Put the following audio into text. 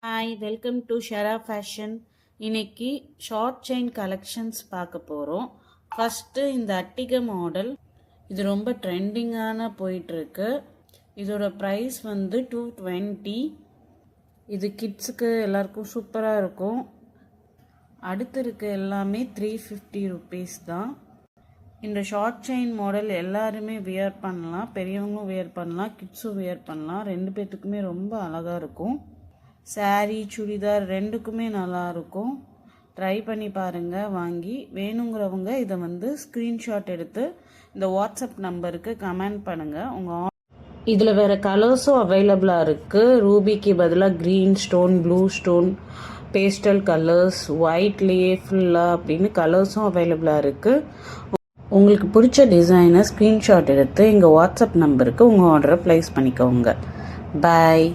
Hi, welcome to Shara fashion. இன்னைக்கு short chain collections பார்க்க போகிறோம். ஃபஸ்ட்டு இந்த அட்டிகை மாடல், இது ரொம்ப ட்ரெண்டிங்கான போயிட்டுருக்கு. இதோட ப்ரைஸ் வந்து 220. இது கிட்ஸுக்கு எல்லாருக்கும் சூப்பராக இருக்கும். அடுத்து இருக்க எல்லாமே 350 ருபீஸ் தான். இந்த ஷார்ட் செயின் மாடல் எல்லாருமே வியர் பண்ணலாம், பெரியவங்களும் வியர் பண்ணலாம், கிட்ஸும் வியர் பண்ணலாம். ரெண்டு பேர்த்துக்குமே ரொம்ப அழகாக இருக்கும். சாரீ சுடிதார் ரெண்டுக்குமே நல்லாயிருக்கும். ட்ரை பண்ணி பாருங்கள். வாங்கி வேணுங்கிறவங்க இதை வந்து ஸ்க்ரீன்ஷாட் எடுத்து இந்த வாட்ஸ்அப் நம்பருக்கு கமெண்ட் பண்ணுங்கள். உங்கள் இதில் வேறு கலர்ஸும் அவைலபிளாக இருக்குது. ரூபிக்கு பதிலாக green stone, blue stone, pastel colours, ஒயிட்லேயே ஃபுல்லாக அப்படின்னு கலர்ஸும் அவைலபிளாக இருக்குது. உங்களுக்கு பிடிச்ச டிசைனை ஸ்க்ரீன்ஷாட் எடுத்து எங்கள் வாட்ஸ்அப் நம்பருக்கு உங்கள் ஆர்டரை ப்ளேஸ் பண்ணிக்கோங்க. பாய்.